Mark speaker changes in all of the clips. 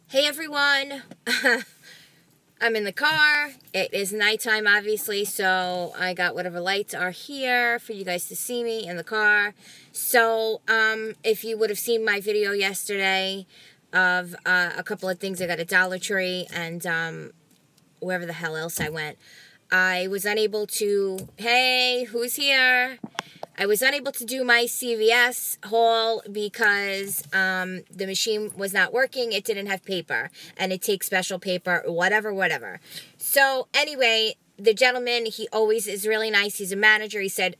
Speaker 1: Hey everyone, I'm in the car. It is nighttime obviously, so I got whatever lights are here for you guys to see me in the car. So if you would have seen my video yesterday of a couple of things, I got a Dollar Tree and wherever the hell else I went. I was unable to, hey, who's here? I was unable to do my CVS haul because the machine was not working. It didn't have paper, and it takes special paper, whatever. So anyway, the gentleman, he always is really nice. He's a manager. He said,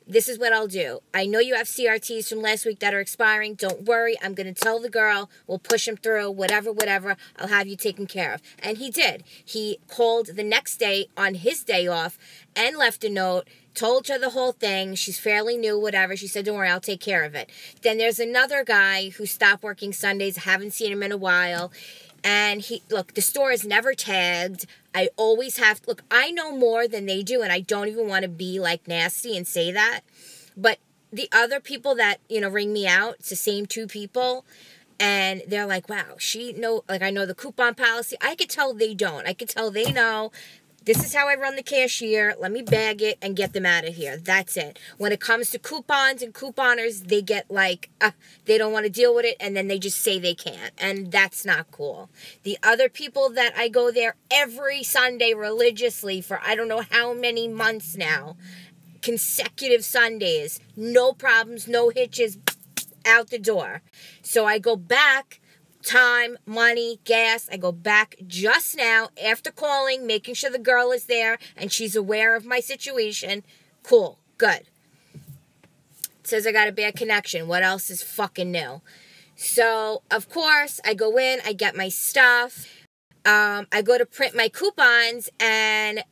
Speaker 1: this is what I'll do. I know you have CRTs from last week that are expiring. Don't worry. I'm going to tell the girl. We'll push him through. Whatever. I'll have you taken care of. And he did. He called the next day on his day off and left a note. Told her the whole thing. She's fairly new, whatever. She said, don't worry, I'll take care of it. Then there's another guy who stopped working Sundays. Haven't seen him in a while. And look, the store is never tagged. I always have, look, I know more than they do, and I don't even want to be like nasty and say that. But the other people that, ring me out, it's the same two people. And they're like, wow, I know the coupon policy. I could tell they don't. I could tell they know. This is how I run the cashier. Let me bag it and get them out of here. That's it. When it comes to coupons and couponers, they get like, they don't want to deal with it, and then they just say they can't. And that's not cool. The other people that I go there every Sunday religiously for I don't know how many months now, consecutive Sundays, no problems, no hitches, out the door. So I go back. Time, money, gas. I go back just now after calling, making sure the girl is there and she's aware of my situation. Cool. Good. It says I got a bad connection. What else is fucking new? So, of course, I go in, I get my stuff. I go to print my coupons and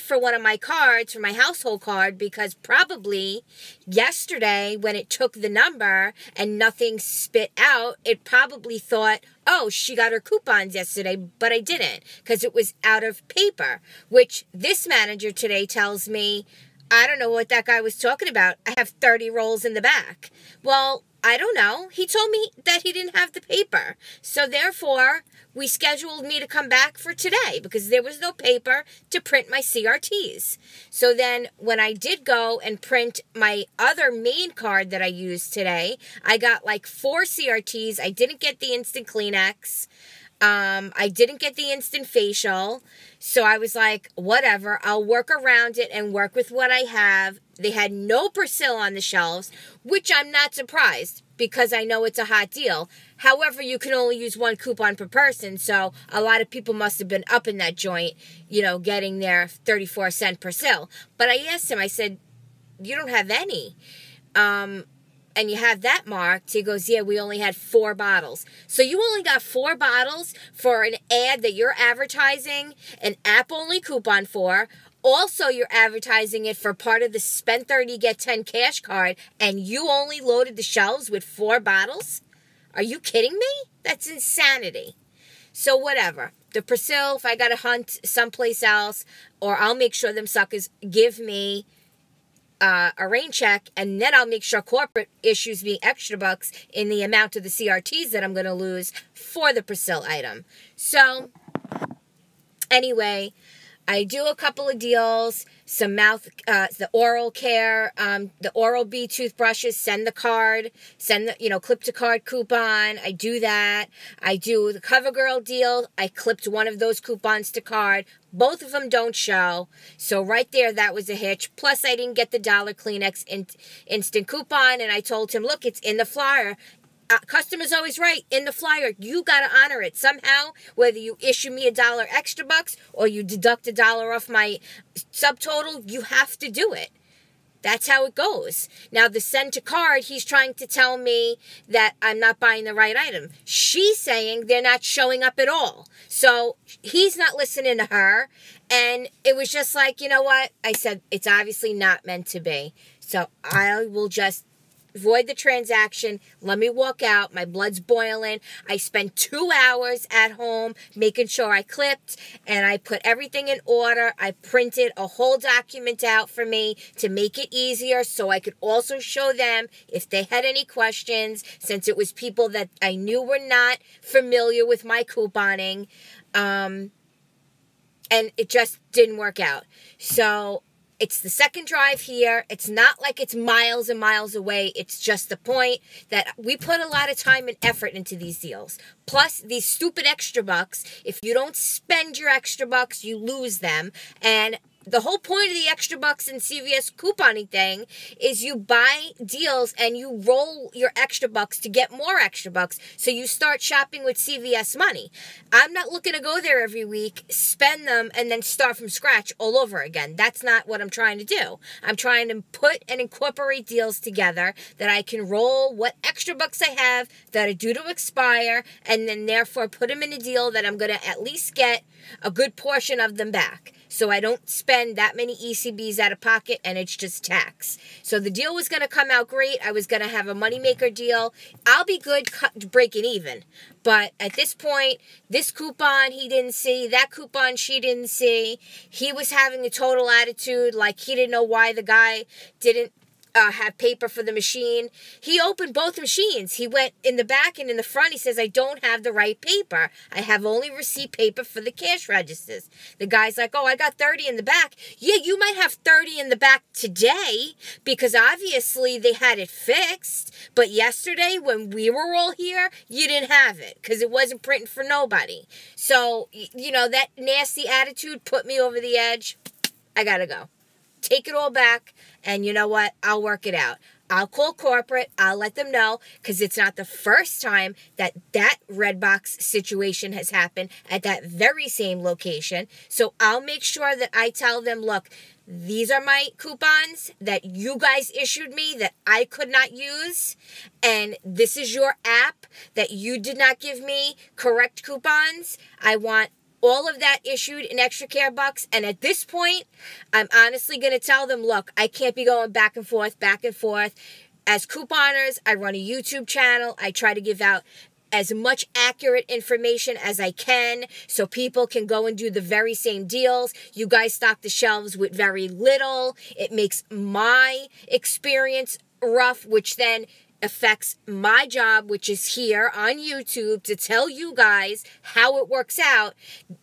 Speaker 1: for one of my cards, for my household card, because probably yesterday when it took the number and nothing spit out, it probably thought, oh, she got her coupons yesterday, but I didn't because it was out of paper, which this manager today tells me, I don't know what that guy was talking about. I have 30 rolls in the back. Well, I don't know. He told me that he didn't have the paper. So therefore, we scheduled me to come back for today because there was no paper to print my CRTs. So then when I did go and print my other main card that I used today, I got like 4 CRTs. I didn't get the instant Kleenex. I didn't get the instant facial. So I was like, whatever, I'll work around it and work with what I have. They had no Persil on the shelves, which I'm not surprised because I know it's a hot deal. However, you can only use 1 coupon per person, so a lot of people must have been up in that joint, getting their 34-cent Persil. But I asked him, I said, you don't have any. And you have that marked. He goes, yeah, we only had 4 bottles. So you only got 4 bottles for an ad that you're advertising an app-only coupon for. Also, you're advertising it for part of the spend 30, get 10 cash card, and you only loaded the shelves with 4 bottles? Are you kidding me? That's insanity. So whatever. The Persil, if I got to hunt someplace else, or I'll make sure them suckers give me a rain check, and then I'll make sure corporate issues me extra bucks in the amount of the CRTs that I'm going to lose for the Persil item. So, anyway, I do a couple of deals, some the oral care, the Oral-B toothbrushes, send the card, clip to card coupon. I do that. I do the CoverGirl deal. I clipped one of those coupons to card. Both of them don't show. So right there, that was a hitch. Plus, I didn't get the $1 Kleenex instant coupon, and I told him, look, it's in the flyer. Customer's always right. In the flyer, you got to honor it somehow, whether you issue me $1 extra bucks or you deduct $1 off my subtotal, you have to do it. That's how it goes. Now, the send to card, he's trying to tell me that I'm not buying the right item. She's saying they're not showing up at all. So he's not listening to her. And it was just like, you know what? I said, it's obviously not meant to be. So I will just void the transaction. Let me walk out. My blood's boiling. I spent 2 hours at home making sure I clipped and I put everything in order. I printed a whole document out for me to make it easier so I could also show them if they had any questions, since it was people that I knew were not familiar with my couponing. And it just didn't work out. So it's the second drive here. It's not like it's miles and miles away. It's just the point that we put a lot of time and effort into these deals. Plus, these stupid extra bucks. If you don't spend your extra bucks, you lose them. And the whole point of the extra bucks and CVS couponing thing is you buy deals and you roll your extra bucks to get more extra bucks. So you start shopping with CVS money. I'm not looking to go there every week, spend them, and then start from scratch all over again. That's not what I'm trying to do. I'm trying to put and incorporate deals together that I can roll what extra bucks I have that are due to expire, and then therefore put them in a deal that I'm going to at least get a good portion of them back. So I don't spend that many ECBs out of pocket, and it's just tax. So the deal was going to come out great. I was going to have a moneymaker deal. I'll be good breaking even. But at this point, this coupon he didn't see, that coupon she didn't see. He was having a total attitude like he didn't know why the guy didn't have paper for the machine. He opened both machines. He went in the back and in the front. He says, I don't have the right paper. I have only receipt paper for the cash registers. The guy's like, oh, I got 30 in the back. Yeah, you might have 30 in the back today because obviously they had it fixed. But yesterday when we were all here, you didn't have it because it wasn't printing for nobody. So, you know, that nasty attitude put me over the edge. I gotta go. Take it all back, and you know what? I'll work it out. I'll call corporate. I'll let them know, because it's not the first time that Redbox situation has happened at that very same location. So I'll make sure that I tell them, look, these are my coupons that you guys issued me that I could not use, and this is your app that you did not give me correct coupons. I want all of that issued in extra care bucks. And at this point, I'm honestly going to tell them, look, I can't be going back and forth, back and forth. As couponers, I run a YouTube channel. I try to give out as much accurate information as I can so people can go and do the very same deals. You guys stock the shelves with very little. It makes my experience rough, which then affects my job, which is here on YouTube to tell you guys how it works out.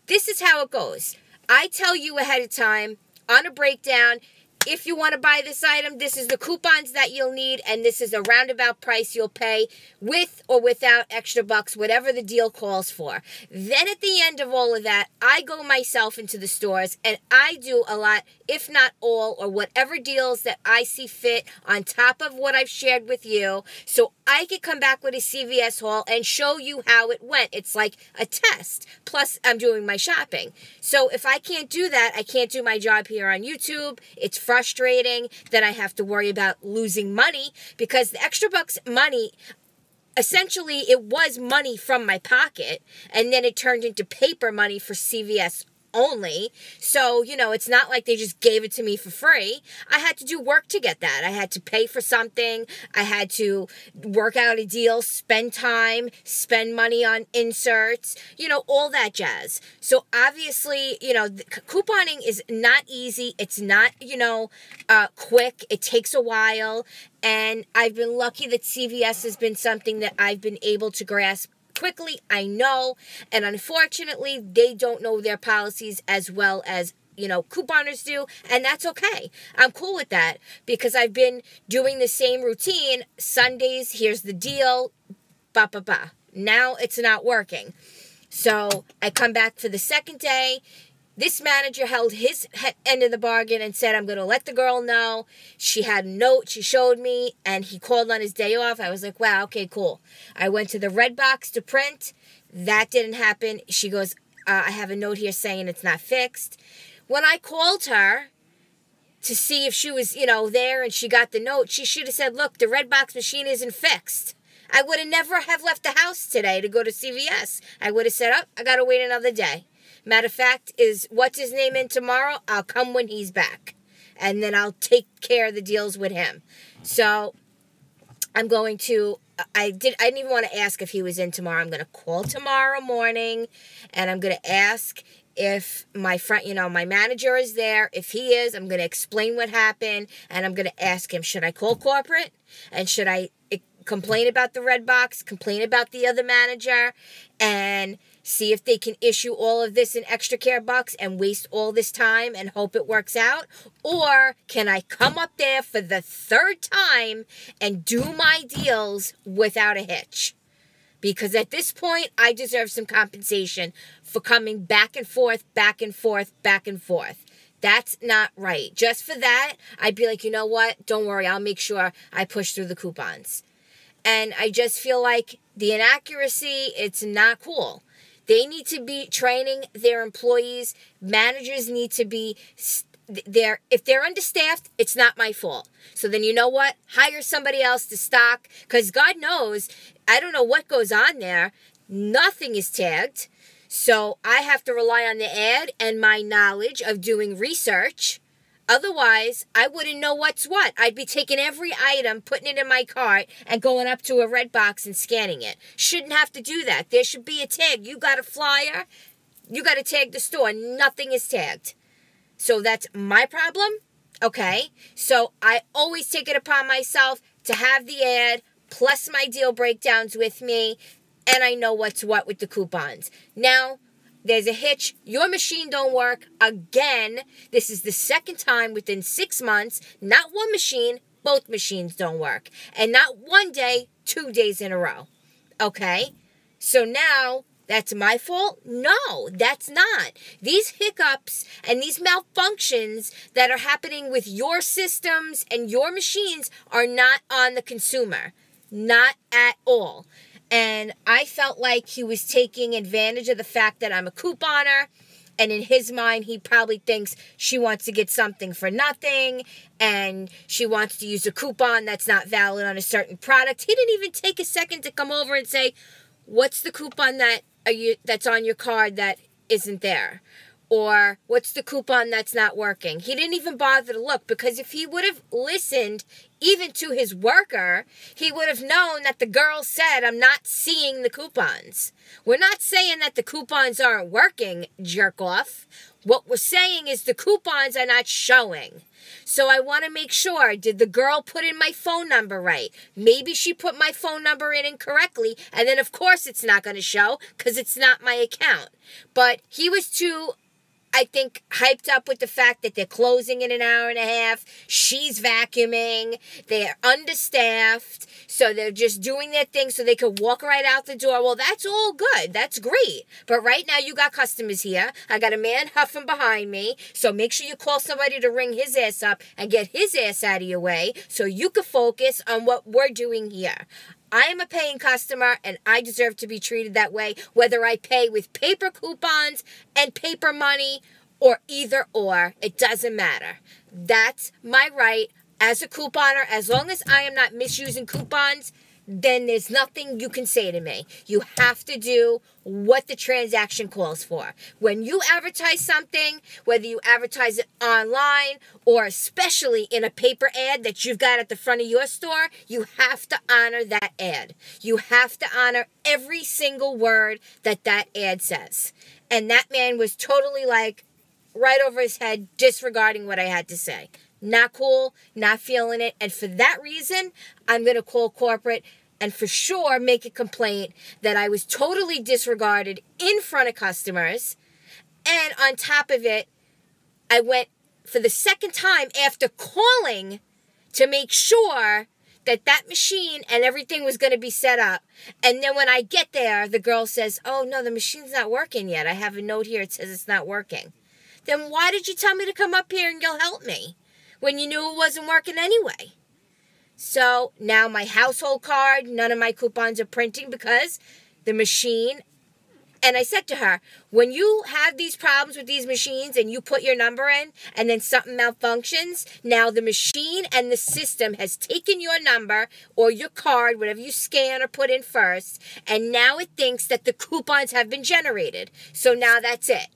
Speaker 1: This is how it goes. I tell you ahead of time on a breakdown, if you want to buy this item, this is the coupons that you'll need, and this is a roundabout price you'll pay with or without extra bucks, whatever the deal calls for. Then at the end of all of that, I go myself into the stores, and I do a lot, if not all, or whatever deals that I see fit on top of what I've shared with you, so I could come back with a CVS haul and show you how it went. It's like a test. Plus, I'm doing my shopping. So if I can't do that, I can't do my job here on YouTube. It's frustrating that I have to worry about losing money, because the extra bucks money, essentially it was money from my pocket, and then it turned into paper money for CVS only. So, you know, it's not like they just gave it to me for free. I had to do work to get that. I had to pay for something. I had to work out a deal, spend time, spend money on inserts, you know, all that jazz. So obviously, you know, couponing is not easy. It's not, you know, quick. It takes a while. And I've been lucky that CVS has been something that I've been able to grasp quickly, I know, and unfortunately, they don't know their policies as well as, you know, couponers do, and that's okay. I'm cool with that, because I've been doing the same routine. Sundays, here's the deal, ba ba ba. Now it's not working. So I come back for the second day. This manager held his end of the bargain and said, I'm going to let the girl know. She had a note she showed me, and he called on his day off. I was like, wow, okay, cool. I went to the Redbox to print. That didn't happen. She goes, I have a note here saying it's not fixed. When I called her to see if she was, you know, there and she got the note, she should have said, look, the Redbox machine isn't fixed. I would have never have left the house today to go to CVS. I would have said, oh, I got to wait another day. Matter of fact, is what's his name in tomorrow? I'll come when he's back. And then I'll take care of the deals with him. So I'm going to, I didn't even want to ask if he was in tomorrow. I'm going to call tomorrow morning, and I'm going to ask if my my manager is there. If he is, I'm going to explain what happened, and I'm going to ask him, should I call corporate? And should I complain about the red box, complain about the other manager, and see if they can issue all of this in extra care bucks and waste all this time and hope it works out? Or can I come up there for the third time and do my deals without a hitch? Because at this point, I deserve some compensation for coming back and forth, back and forth, back and forth. That's not right. Just for that, I'd be like, you know what? Don't worry. I'll make sure I push through the coupons. And I just feel like the inaccuracy, it's not cool. They need to be training their employees. Managers need to be there. If they're understaffed, it's not my fault. So then you know what? Hire somebody else to stock. Because God knows, I don't know what goes on there. Nothing is tagged. So I have to rely on the ad and my knowledge of doing research. Otherwise, I wouldn't know what's what. I'd be taking every item, putting it in my cart, and going up to a red box and scanning it. Shouldn't have to do that. There should be a tag. You got a flyer, you got to tag the store. Nothing is tagged. So that's my problem? Okay. So I always take it upon myself to have the ad plus my deal breakdowns with me, and I know what's what with the coupons. Now, there's a hitch. Your machine don't work again. This is the second time within 6 months. Not one machine, both machines don't work. And not one day, 2 days in a row. Okay? So now, that's my fault? No, that's not. These hiccups and these malfunctions that are happening with your systems and your machines are not on the consumer. Not at all. And I felt like he was taking advantage of the fact that I'm a couponer. And in his mind, he probably thinks she wants to get something for nothing. And she wants to use a coupon that's not valid on a certain product. He didn't even take a second to come over and say, what's the coupon that's on your card that isn't there? Or what's the coupon that's not working? He didn't even bother to look, because if he would have listened even to his worker, he would have known that the girl said, I'm not seeing the coupons. We're not saying that the coupons aren't working, jerk off. What we're saying is the coupons are not showing. So I want to make sure, did the girl put in my phone number right? Maybe she put my phone number in incorrectly, and then of course it's not going to show because it's not my account. But he was too, I think, hyped up with the fact that they're closing in an hour and a half. She's vacuuming. They're understaffed. So they're just doing their thing so they could walk right out the door. Well, that's all good. That's great. But right now you got customers here. I got a man huffing behind me. So make sure you call somebody to ring his ass up and get his ass out of your way so you can focus on what we're doing here. I am a paying customer, and I deserve to be treated that way, whether I pay with paper coupons and paper money or either or. It doesn't matter. That's my right as a couponer. As long as I am not misusing coupons, then there's nothing you can say to me. You have to do what the transaction calls for. When you advertise something, whether you advertise it online or especially in a paper ad that you've got at the front of your store, you have to honor that ad. You have to honor every single word that that ad says. And that man was totally like right over his head, disregarding what I had to say. Not cool, not feeling it. And for that reason, I'm going to call corporate and for sure make a complaint that I was totally disregarded in front of customers. And on top of it, I went for the second time after calling to make sure that that machine and everything was going to be set up. And then when I get there, the girl says, oh, no, the machine's not working yet. I have a note here. It says it's not working. Then why did you tell me to come up here and you'll help me when you knew it wasn't working anyway? So now my household card, none of my coupons are printing because the machine, and I said to her, when you have these problems with these machines and you put your number in and then something malfunctions, now the machine and the system has taken your number or your card, whatever you scan or put in first, and now it thinks that the coupons have been generated. So now that's it.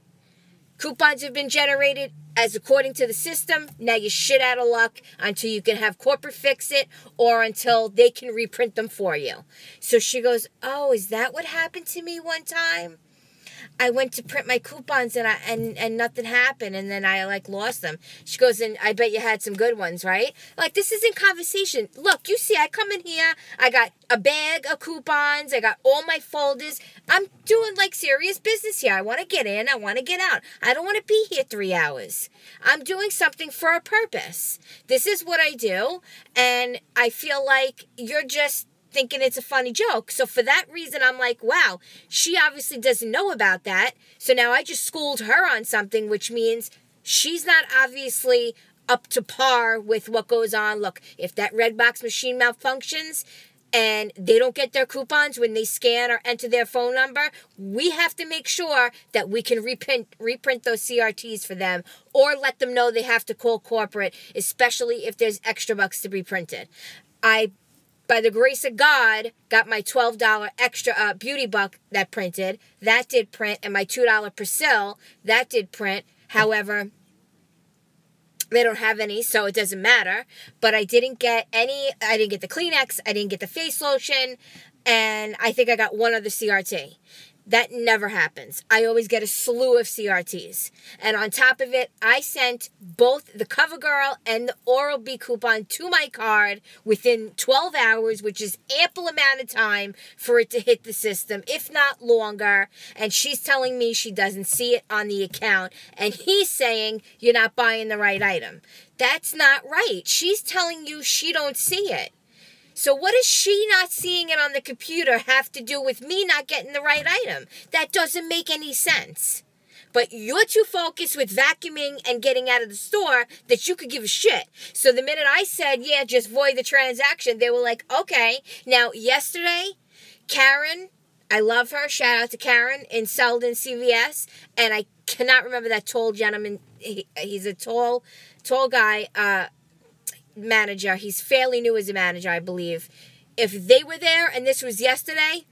Speaker 1: Coupons have been generated. as according to the system, now you're shit out of luck until you can have corporate fix it or until they can reprint them for you. So she goes, oh, is that what happened to me one time? I went to print my coupons and nothing happened, and then I like lost them. She goes, and I bet you had some good ones, right? Like, this isn't conversation. Look, you see, I come in here, I got a bag of coupons, I got all my folders. I'm doing like serious business here. I want to get in, I want to get out. I don't want to be here 3 hours. I'm doing something for a purpose. This is what I do, and I feel like you're just thinking it's a funny joke. So for that reason, I'm like, wow, she obviously doesn't know about that. So now I just schooled her on something, which means she's not obviously up to par with what goes on. Look, if that Redbox machine malfunctions and they don't get their coupons when they scan or enter their phone number, we have to make sure that we can reprint those CRTs for them, or let them know they have to call corporate, especially if there's extra bucks to be printed. By the grace of God, got my $12 extra beauty buck that printed. That did print. And my $2 Persil, that did print. However, they don't have any, so it doesn't matter. But I didn't get any. I didn't get the Kleenex. I didn't get the face lotion. And I think I got one other CRT. That never happens. I always get a slew of CRTs. And on top of it, I sent both the CoverGirl and the Oral-B coupon to my card within 12 hours, which is ample amount of time for it to hit the system, if not longer. And she's telling me she doesn't see it on the account. And he's saying you're not buying the right item. That's not right. She's telling you she don't see it. So what does she not seeing it on the computer have to do with me not getting the right item? That doesn't make any sense. But you're too focused with vacuuming and getting out of the store that you could give a shit. So the minute I said, yeah, just void the transaction, they were like, okay. Now, yesterday, Karen, I love her. Shout out to Karen in Selden CVS. And I cannot remember that tall gentleman. He's a tall guy, manager. He's fairly new as a manager, I believe. If they were there and this was yesterday,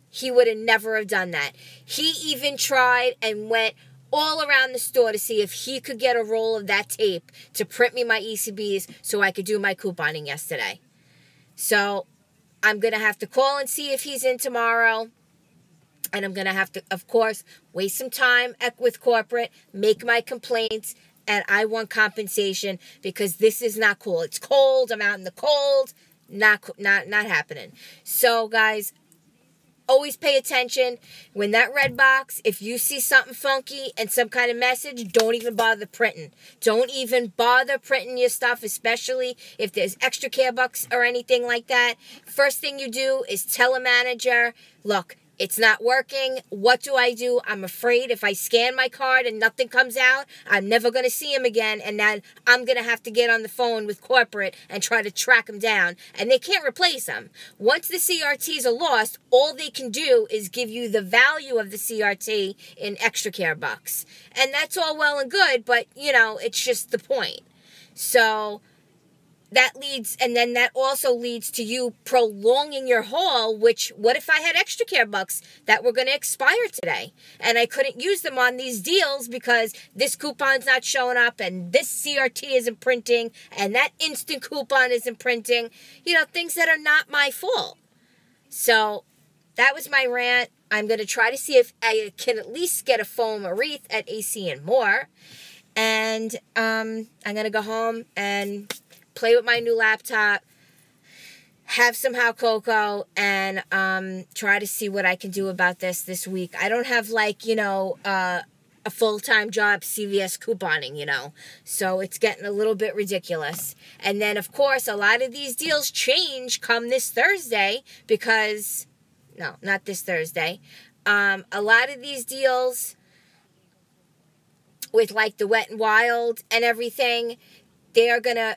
Speaker 1: he would have never have done that. He even tried and went all around the store to see if he could get a roll of that tape to print me my ECBs so I could do my couponing yesterday. So I'm going to have to call and see if he's in tomorrow. And I'm going to have to, of course, waste some time with corporate, make my complaints, and I want compensation because this is not cool. It's cold. I'm out in the cold. Not happening. So, guys, always pay attention. When that red box, if you see something funky and some kind of message, don't even bother printing. Don't even bother printing your stuff, especially if there's extra care bucks or anything like that. First thing you do is tell a manager, look, it's not working. What do? I'm afraid if I scan my card and nothing comes out, I'm never going to see him again. And then I'm going to have to get on the phone with corporate and try to track him down. And they can't replace them. Once the CRTs are lost, all they can do is give you the value of the CRT in extra care bucks. And that's all well and good, but, you know, it's just the point. So that leads, and then that also leads to you prolonging your haul, which, what if I had extra care bucks that were going to expire today and I couldn't use them on these deals because this coupon's not showing up and this CRT isn't printing and that instant coupon isn't printing, you know, things that are not my fault. So that was my rant. I'm going to try to see if I can at least get a foam wreath at AC and More. And I'm going to go home and play with my new laptop, have some hot cocoa, and try to see what I can do about this week. I don't have, like, you know, a full-time job CVS couponing, you know. So it's getting a little bit ridiculous. And then, of course, a lot of these deals change come this Thursday because, no, not this Thursday. A lot of these deals with, like, the Wet n Wild and everything, they are going to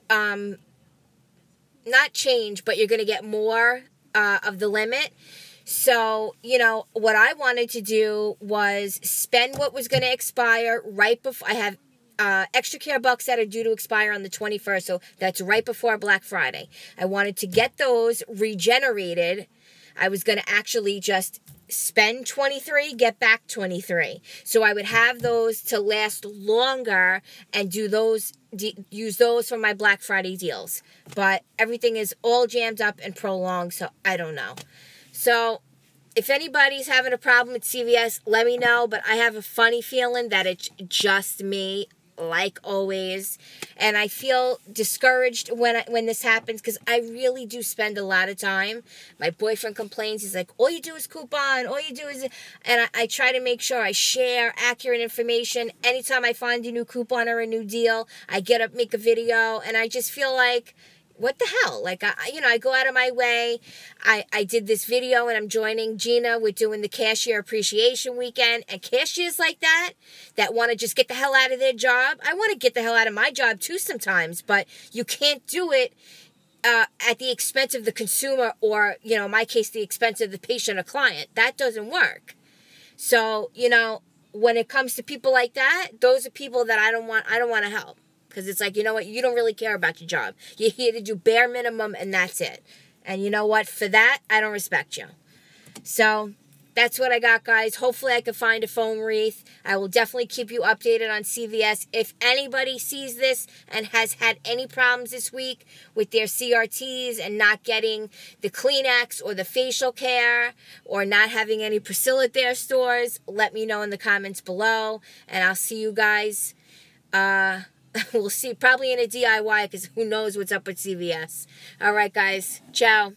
Speaker 1: not change, but you're going to get more of the limit. So, you know, what I wanted to do was spend what was going to expire right before. I have extra care bucks that are due to expire on the 21st, so that's right before Black Friday. I wanted to get those regenerated I was going to actually just spend 23, get back 23. So I would have those to last longer and do those, use those for my Black Friday deals. But everything is all jammed up and prolonged, so I don't know. So if anybody's having a problem with CVS, let me know. But I have a funny feeling that it's just me, like always. And I feel discouraged when this happens because I really do spend a lot of time. My boyfriend complains. He's like, all you do is coupon. All you do is... And I try to make sure I share accurate information. Anytime I find a new coupon or a new deal, I get up, make a video. And I just feel like... what the hell? Like, I go out of my way. I did this video and I'm joining Gina. We're doing the Cashier Appreciation Weekend. And cashiers like that want to just get the hell out of their job. I want to get the hell out of my job too sometimes. But you can't do it at the expense of the consumer or, in my case, the expense of the patient or client. That doesn't work. So, when it comes to people like that, those are people that I don't want to help. Because it's like, you know what? You don't really care about your job. You're here to do bare minimum, and that's it. And you know what? For that, I don't respect you. So, that's what I got, guys. Hopefully, I can find a foam wreath. I will definitely keep you updated on CVS. If anybody sees this and has had any problems this week with their CRTs and not getting the Kleenex or the facial care or not having any Priscilla at their stores, let me know in the comments below. And I'll see you guys... we'll see, probably in a DIY, because who knows what's up with CVS. All right, guys. Ciao.